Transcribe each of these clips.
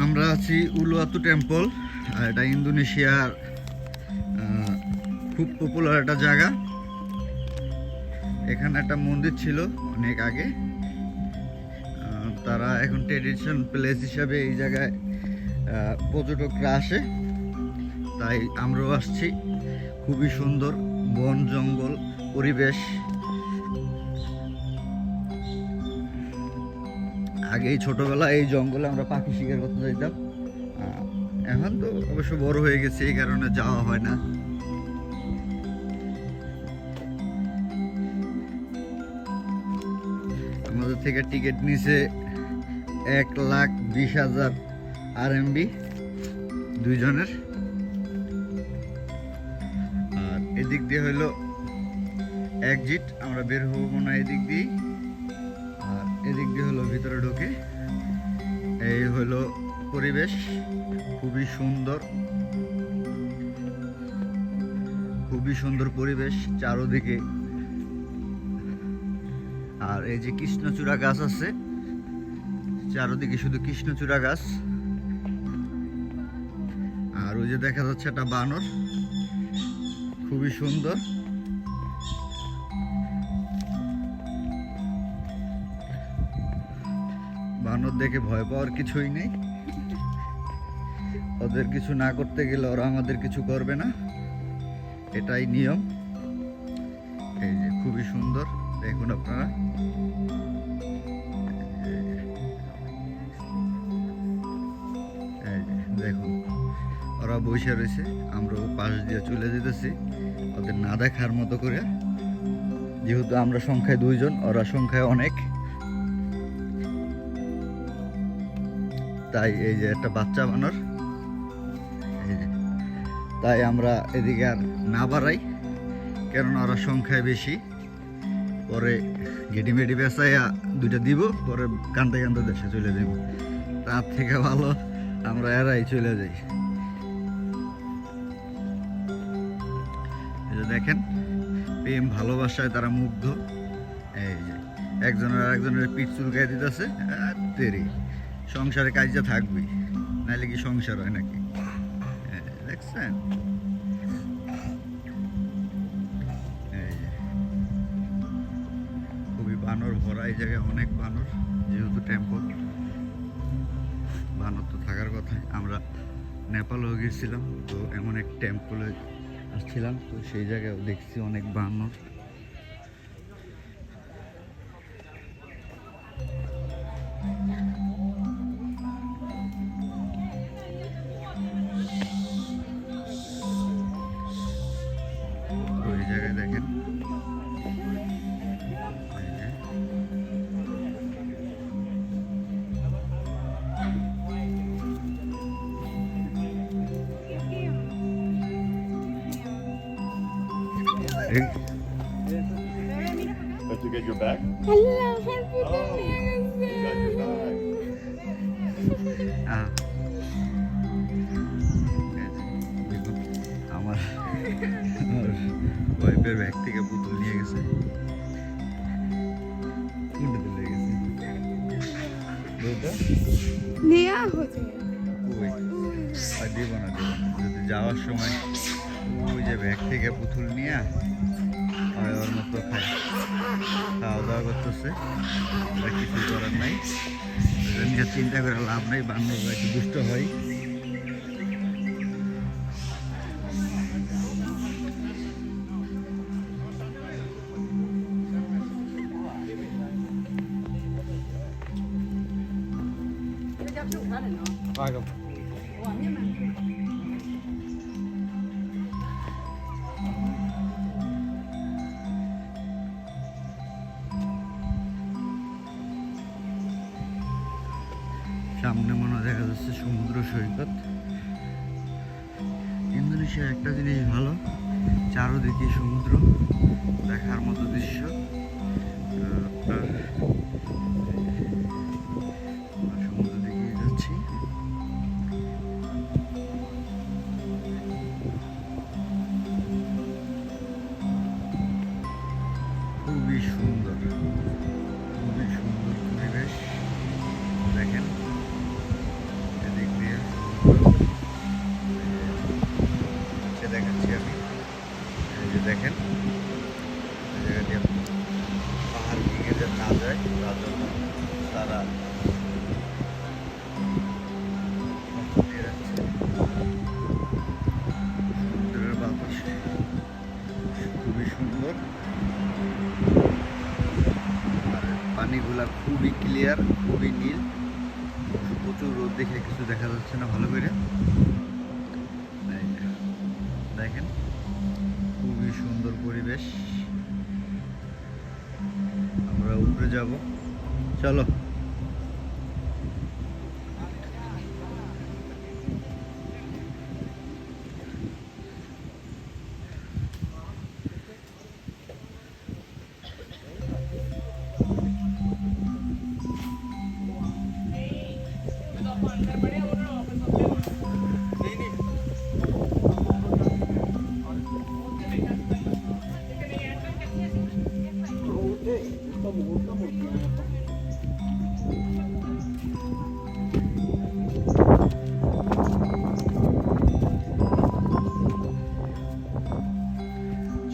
আমরা আছি উলুয়াতু টেম্পল। আর এটা ইন্দোনেশিয়ার খুব পপুলার একটা জায়গা। এখানে একটা মন্দির ছিল অনেক আগে। তারা এখন ট্রেডিশন প্লেস হিসাবে এই জায়গায় পর্যটকরা আসে, তাই আমরাও আসছি। খুবই সুন্দর বন জঙ্গল পরিবেশ। আগে এই ছোটবেলায় এই জঙ্গলে আমরা পাখি শিকার করতে যাইতাম। এখন তো অবশ্য বড় হয়ে গেছে, এই কারণে যাওয়া হয় না। আমাদের থেকে টিকিট নিছে 1,20,000 RMB দুইজনের। আর এদিক দিয়ে হইলো এক্সিট, আমরা বের হবো না এদিক দিয়ে। আর এদিক দিয়ে হলো ভিতরে ঢুকে। এই হলো পরিবেশ, খুবই সুন্দর, খুবই সুন্দর পরিবেশ চারোদিকে। আর এই যে কৃষ্ণচূড়া গাছ আছে চারোদিকে, শুধু কৃষ্ণচূড়া গাছ। আর ওই যে দেখা যাচ্ছে একটা বানর, খুবই সুন্দর। বানর দেখে ভয় পাওয়ার কিছুই নেই। ওদের কিছু না করতে গেলে ওরা আমাদের কিছু করবে না, এটাই নিয়ম। এই যে খুবই সুন্দর, দেখুন আপনারা। এই যে দেখুন, ওরা বসে রয়েছে, আমরাও পাশ দিয়ে চলে যেতেছি ওদের না দেখার মতো করে। যেহেতু আমরা সংখ্যায় 2 জন, ওরা সংখ্যায় অনেক, তাই এই যে একটা বাচ্চা বানর। এই যে তাই আমরা এদিকে আর না বাড়াই, কেননা ওরা সংখ্যায় বেশি। পরে গেটি মেটি বেচাইয়া 2টা দিব, পরে কান্দতে কান্দতে দেশে চলে যাব। তার থেকে ভালো আমরা এরাই চলে যাই। এই যে দেখেন, প্রেম ভালোবাসায় তারা মুগ্ধ। এই যে একজনের আরেকজনের পিঠ চুলকাই দিতেছে। তেরি সংসারে কাজটা থাকবেই, নাইলে কি সংসার হয় নাকি? দেখছেন, খুবই বানর ভরা এই জায়গায়, অনেক বানর। যেহেতু টেম্পল, বানর তো থাকার কথা। আমরা নেপালও গিয়েছিলাম, তো এমন এক টেম্পলে আসছিলাম, তো সেই জায়গায় দেখছি অনেক বানর। ওই জায়গায় দেখেন, But to get your bag? Hello, Oh, you got your bag. দেখুন আমার ওয়াইফের ব্যাগ থেকে পুতুল নিয়ে গেছে। কোনটা দিলে গেছে বলতো? নেয়া হচ্ছে ওই আর দিব না, যদি যাওয়ার সময় ওই যে ব্যাগ থেকে পুতুল নিয়ে ওর মতো খাওয়া দাওয়া করতেছে। এটা কিছু করার নাই, এটা নিয়ে চিন্তা করে লাভ নাই। বান্ধবরা একটু দুষ্ট হয়। সামনে মনে দেখা যাচ্ছে সমুদ্র সৈকত। ইন্দোনেশিয়ার একটা জিনিস ভালো, চারোদিকে সমুদ্র, দেখার মতো দৃশ্য। সমুদ্র দিকে যাচ্ছি। খুবই সুন্দর, খুবই সুন্দর পরিবেশ। দেখেন এদিক দিয়ে ক্লিয়ার, খুবই নীল, প্রচুর রোদ দেখে কিছু দেখা যাচ্ছে না ভালো করে। দেখেন খুবই সুন্দর পরিবেশ। আমরা উপরে যাব, চলো।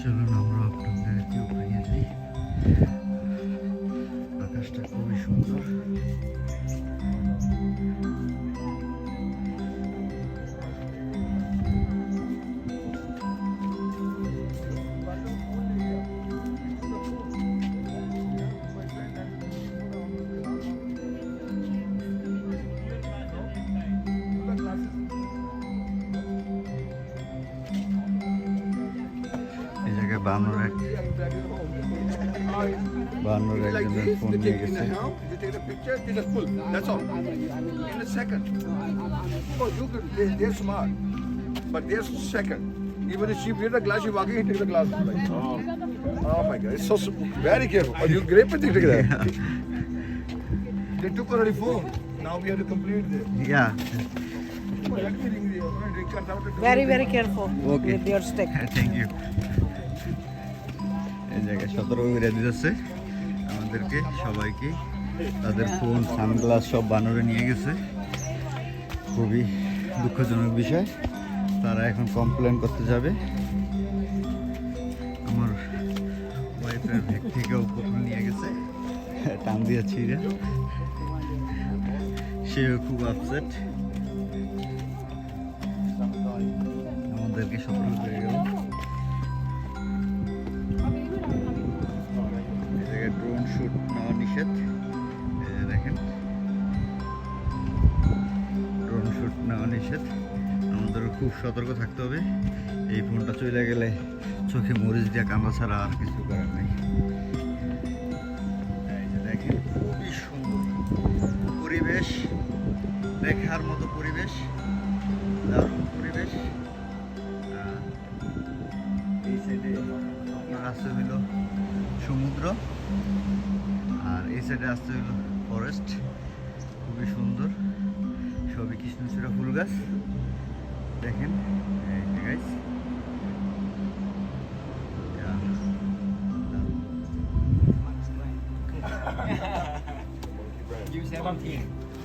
চলুন আমরা আপনাদেরকে উপরে নিয়ে যাই। আকাশটা খুবই সুন্দর। এই জায়গায় বানর একজনের ফোন নিয়ে গেছে। You take the picture, you just pull. That's all. In a second. Oh, you could. They're smart, but they're second. Even if she read the glass, you walking, he take the glass. Like, oh my God, it's so very careful. But you great with it. They took already phone. Now we have to complete this. Yeah. Very, very careful Okay. with your stick. Thank you. এই জায়গায় সতর্ক করে দিতেছে আমাদেরকে সবাইকে। তাদের phone, sunglass সব বানরে নিয়ে গেছে। খুবই দুঃখজনক বিষয়। তারা এখন কমপ্লেন করতে যাবে। আমার ওয়াইফের ব্যাগ থেকেও ফোন নিয়ে গেছে, টান দিয়ে ছিঁড়ে। সেও খুব আপসেট। আমাদেরকে সতর্ক করে গেল। এই জায়গায় ড্রোন শুট নেওয়া নিষেধ। এই যে দেখেন ড্রোন শুট নেওয়া নিষেধ। আমাদের খুব সতর্ক থাকতে হবে। এই ফোনটা চলে গেলে চোখে মরিচ দিয়ে কান্না ছাড়া আর কিছু করার নেই। এই যে দেখেন খুবই সুন্দর পরিবেশ, দেখার মতো পরিবেশ, দারুণ পরিবেশ। এই সাইডে আপনার আসতে হইল সমুদ্র, আর এই সাইডে আসতে হইল ফরেস্ট। খুবই সুন্দর, সবই কৃষ্ণচূড়া ফুল গাছ। দেখেন এই যে guys,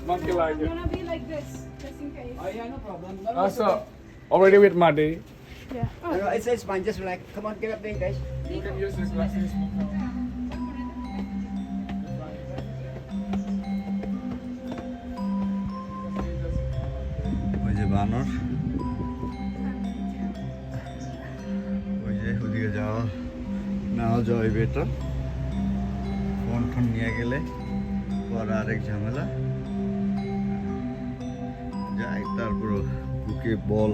Monkey like I'm it. gonna be like this, just in case. Also, already with muddy. Yeah. Oh, It's fine, just relax. Come on, get up there, guys. You can use this glasses. ওই যে বানর, ওই যে ওদিকে যাওয়া নাও যাওয়াই better. Phone tone নিয়ে গেলে পরে আরেক ঝামেলা। যাই তারপর বুকে বল,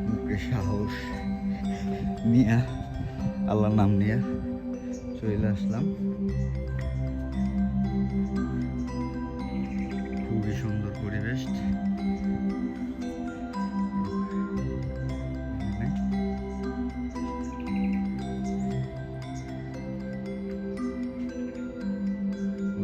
মুখে সাহস নিয়ে আল্লাহর নাম নিয়ে চলে আসলাম। খুবই সুন্দর পরিবেশ।